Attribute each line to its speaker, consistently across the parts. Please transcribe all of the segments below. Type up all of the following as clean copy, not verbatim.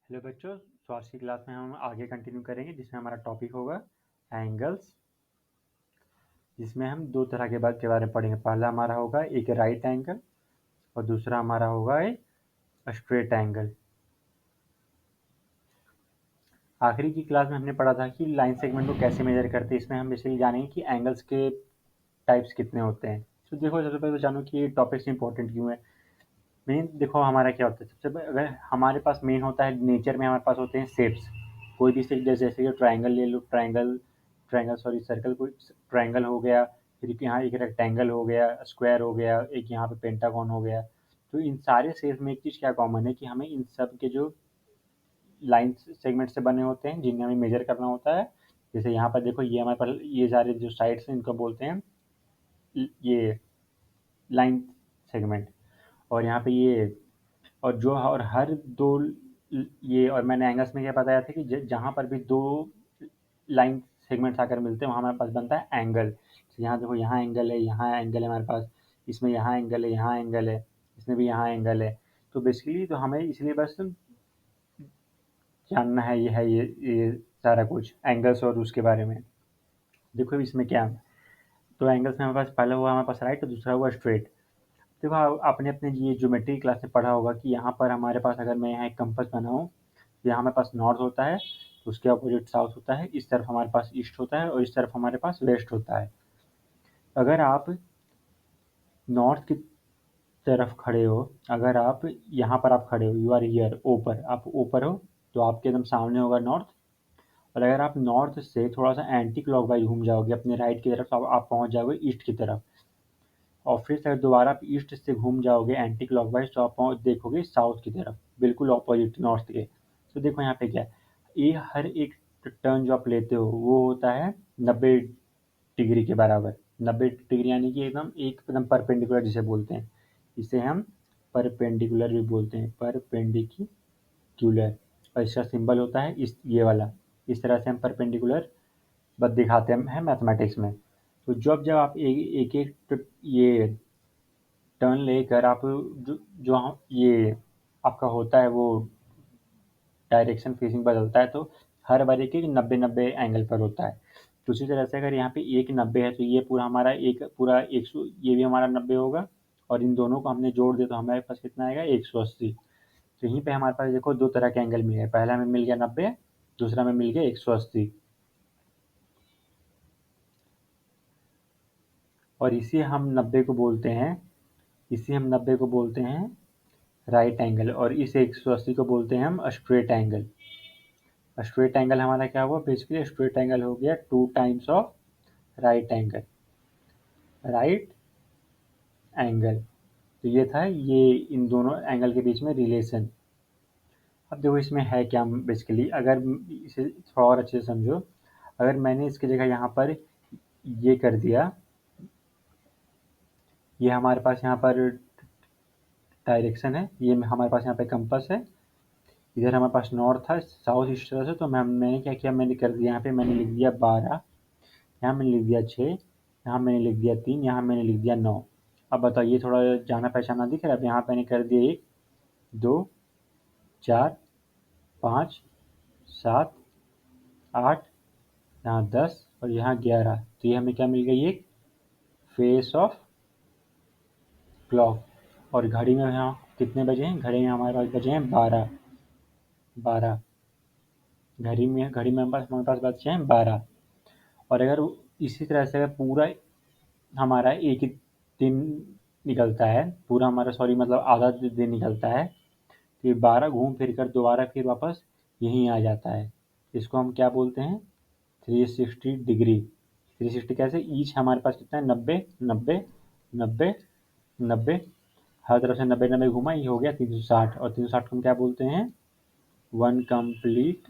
Speaker 1: Hello बच्चों, तो आज की क्लास में हम आगे कंटिन्यू करेंगे जिसमें हमारा टॉपिक होगा एंगल्स, जिसमें हम दो तरह के बारे में पढ़ेंगे। पहला हमारा होगा एक राइट एंगल और दूसरा हमारा होगा एक स्ट्रेट एंगल। आखिरी की क्लास में हमने पढ़ा था कि लाइन सेगमेंट को कैसे मेजर करते हैं। इसमें हम बेसिकली जानेंगे कि एंगल्स के टाइप्स कितने होते हैं। तो देखो, सबसे पहले तो जानो कि ये टॉपिक्स इंपॉर्टेंट क्यों है। मेन देखो हमारा क्या होता है, सबसे पहले अगर हमारे पास मेन होता है नेचर में, हमारे पास होते हैं शेप्स। कोई भी शेप, जैसे कि ट्राइंगल ले लो, सर्कल, कोई ट्राइंगल हो गया, फिर यहाँ एक रेक्टेंगल हो गया, स्क्वायर हो गया, एक यहाँ पे पेंटागन हो गया। तो इन सारे शेप में एक चीज़ क्या कॉमन है कि हमें इन सब के जो लाइन सेगमेंट से बने होते हैं जिन्हें हमें मेजर करना होता है। जैसे यहाँ पर देखो, ये हमारे पास ये सारे जो साइड्स हैं इनको बोलते हैं ये लाइन सेगमेंट। और यहाँ पे ये और हर दो ये, और मैंने एंगल्स में क्या बताया था कि जहाँ पर भी दो लाइन सेगमेंट्स आकर मिलते हैं वहाँ हमारे पास बनता है एंगल। तो यहाँ देखो, यहाँ एंगल है, यहाँ एंगल है हमारे पास, इसमें यहाँ एंगल है, यहाँ एंगल है, इसमें भी यहाँ एंगल है। तो बेसिकली तो हमें इसलिए बस जानना है ये सारा कुछ एंगल्स और उसके बारे में। देखो इसमें क्या है, तो एंगल्स में हमारे पास पहला हुआ हमारे पास राइट और दूसरा हुआ स्ट्रेट। देखो, आपने अपने ये ज्योमेट्री क्लास में पढ़ा होगा कि यहाँ पर हमारे पास, अगर मैं यहाँ एक कंपास बनाऊँ, तो यहाँ हमारे पास नॉर्थ होता है, उसके अपोजिट साउथ होता है, इस तरफ हमारे पास ईस्ट होता है और इस तरफ हमारे पास वेस्ट होता है। अगर आप नॉर्थ की तरफ खड़े हो, अगर आप यहाँ पर आप खड़े हो, यू आर हियर, ऊपर, आप ऊपर हो, तो आपके एकदम सामने होगा नॉर्थ। और अगर आप नॉर्थ से थोड़ा सा एंटी क्लॉकवाइज घूम जाओगे अपने राइट की तरफ, तो आप पहुँच जाओगे ईस्ट की तरफ। और फिर से दोबारा आप ईस्ट से घूम जाओगे एंटी क्लॉकवाइज, तो आप देखोगे साउथ की तरफ, बिल्कुल ऑपोजिट नॉर्थ के। तो देखो यहाँ पे क्या है, ये हर एक टर्न जो आप लेते हो वो होता है 90 डिग्री के बराबर। 90 डिग्री यानी कि एकदम परपेंडिकुलर जिसे बोलते हैं, इसे हम परपेंडिकुलर भी बोलते हैं, परपेंडिकुलर। और इसका सिंबल होता है ये वाला। इस तरह से हम परपेंडिकुलर बस दिखाते हैं मैथमेटिक्स में। तो जब जब आप एक एक ये टर्न लेकर आप ये आपका होता है वो डायरेक्शन फेसिंग बदलता है, तो हर बार एक 90-90 एंगल पर होता है। तो उसी तरह से अगर यहाँ पे एक 90 है, तो ये पूरा हमारा एक पूरा 100, ये भी हमारा 90 होगा। और इन दोनों को हमने जोड़ दिया तो हमारे पास कितना आएगा, 180। तो यहीं पे हमारे पास देखो दो तरह के एंगल मिल गए, पहला में मिल गया 90, दूसरा में मिल गया 180। और इसी हम 90 को बोलते हैं राइट एंगल, और इस 180 को बोलते हैं हम स्ट्रेट एंगल। स्ट्रेट एंगल हमारा क्या हुआ, बेसिकली स्ट्रेट एंगल हो गया 2 times of right angle. Right angle, तो ये था ये इन दोनों एंगल के बीच में रिलेशन। अब देखो इसमें है क्या, बेसिकली अगर इसे थोड़ा और अच्छे से समझो, अगर मैंने इसकी जगह यहाँ पर ये कर दिया, ये हमारे पास यहाँ पर डायरेक्शन है, ये हमारे पास यहाँ पे कंपास है, इधर हमारे पास नॉर्थ था, साउथ इस तरह से। तो मैंने क्या किया, मैंने कर दिया यहाँ पे, मैंने लिख दिया 12, यहाँ मैंने लिख दिया 6, यहाँ मैंने लिख दिया 3, यहाँ मैंने लिख दिया 9। अब बताइए, थोड़ा जाना पहचाना दिख रहा है। अब यहाँ मैंने कर दिया 1, 2, 4, 5, 7, 8, यहाँ 10 और यहाँ 11। तो ये हमें क्या मिल गई, एक फेस ऑफ क्लॉक। और घड़ी में यहाँ कितने बजे हैं, घड़ी में हमारे पास बजे हैं 12। 12 घड़ी में हमारे पास बचे हैं 12। और अगर इसी तरह से अगर पूरा हमारा एक ही दिन निकलता है, पूरा हमारा, सॉरी मतलब आधा दिन निकलता है, तो ये 12 घूम फिर कर दोबारा फिर वापस यहीं आ जाता है। इसको हम क्या बोलते हैं, 360 डिग्री। 360 कैसे, ईच हमारे पास कितना है, 90, 90, 90, 90, हर तरफ से 90-90 घुमा, ये हो गया 360। और 360 को हम क्या बोलते हैं, वन कंप्लीट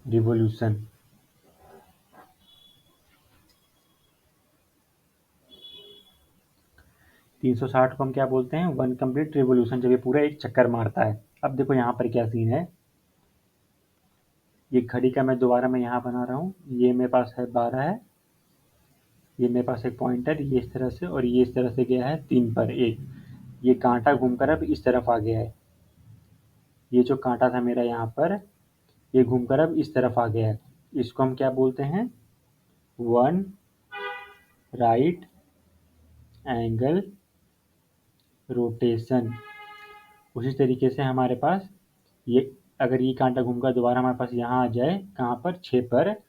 Speaker 1: रिवोल्यूशन। 360 को हम क्या बोलते हैं, वन कंप्लीट रिवोल्यूशन, जब ये पूरा एक चक्कर मारता है। अब देखो यहाँ पर क्या सीन है, ये घड़ी का मैं यहाँ बना रहा हूँ, ये मेरे पास है 12 है, ये मेरे पास एक पॉइंटर, ये इस तरह से, और ये इस तरह से गया है 3 पर एक। ये कांटा घूमकर अब इस तरफ आ गया है, ये जो कांटा था मेरा यहाँ पर, ये घूमकर अब इस तरफ आ गया है। इसको हम क्या बोलते हैं? One right angle rotation. उसी तरीके से हमारे पास ये, अगर ये कांटा घूमकर दोबारा हमारे पास यहाँ आ जाए, कहाँ पर? 6 पर, तो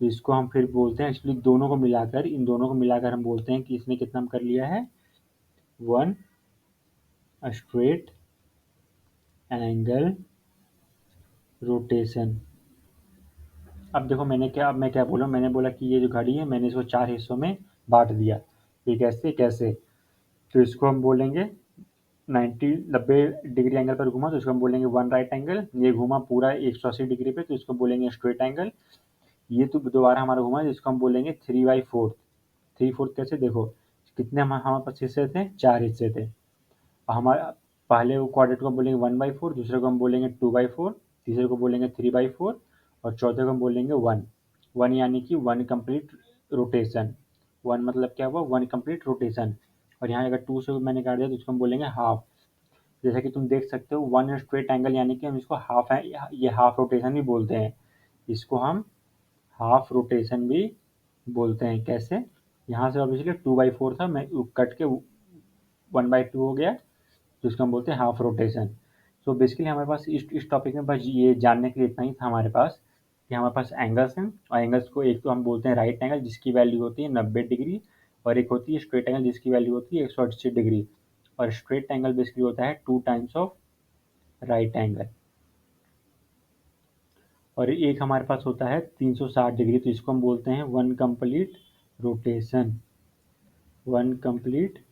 Speaker 1: इसको हम फिर बोलते हैं, एक्चुअली दोनों को मिलाकर, इन दोनों को मिलाकर हम बोलते हैं कि इसने कितना कर लिया है? One straight angle rotation. अब देखो मैं क्या बोला, मैंने बोला कि ये जो घड़ी है मैंने इसको 4 हिस्सों में बांट दिया। ये कैसे? तो इसको हम बोलेंगे 90 डिग्री एंगल पर घूमा तो इसको हम बोलेंगे वन राइट एंगल। ये घूमा पूरा 180 डिग्री पे तो इसको बोलेंगे स्ट्रेट एंगल। ये तो दोबारा हमारा घूमा जिसको हम बोलेंगे 3/4। 3/4 कैसे? देखो कितने हमारे पास हिस्से थे? 4 हिस्से थे। हमारा पहले वो क्वाड्रेंट को हम बोलेंगे 1/4, दूसरे को हम बोलेंगे 2/4, तीसरे को बोलेंगे 3/4 और चौथे को हम बोलेंगे 1। 1 यानी कि 1 कंप्लीट रोटेशन। 1 मतलब क्या हुआ? 1 कंप्लीट रोटेशन। और यहाँ अगर 2 से मैंने काट दिया तो इसको हम बोलेंगे हाफ। जैसा कि तुम देख सकते हो 1 स्ट्रेट एंगल यानी कि हम इसको हाफ है, ये हाफ रोटेशन भी बोलते हैं। इसको हम हाफ रोटेशन भी बोलते हैं। कैसे? यहाँ से ऑब्वियसली 2/4 था, मैं कट के 1/2 हो गया, तो इसको हम बोलते हैं हाफ रोटेशन। सो बेसिकली हमारे पास इस टॉपिक में बस ये जानने के लिए इतना ही था हमारे पास, कि हमारे पास एंगल्स हैं, और एंगल्स को एक तो हम बोलते हैं राइट एंगल जिसकी वैल्यू होती है 90 डिग्री, और एक होती है स्ट्रेट एंगल जिसकी वैल्यू होती है 180 डिग्री। और स्ट्रेट एंगल बेसिकली होता है 2 टाइम्स ऑफ राइट एंगल। और एक हमारे पास होता है 360 डिग्री, तो इसको हम बोलते हैं one complete rotation. One complete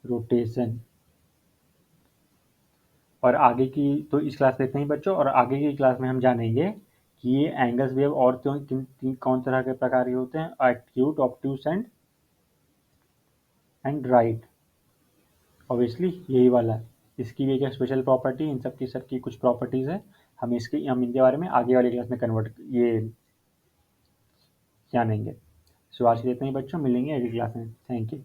Speaker 1: rotation. और आगे की तो इस क्लास में इतना ही बच्चों, और आगे की क्लास में हम जानेंगे कि ये एंगल्स भी अब और कौन तरह के प्रकार के होते हैं, acute, obtuse and right. Obviously यही वाला, इसकी भी एक स्पेशल प्रॉपर्टी, इन सब की कुछ प्रॉपर्टीज़ है। हम इनके बारे में आगे वाली क्लास में कन्वर्ट ये जानेंगे। सो आज के लिए इतना ही बच्चों, मिलेंगे अगली क्लास में। Thank you.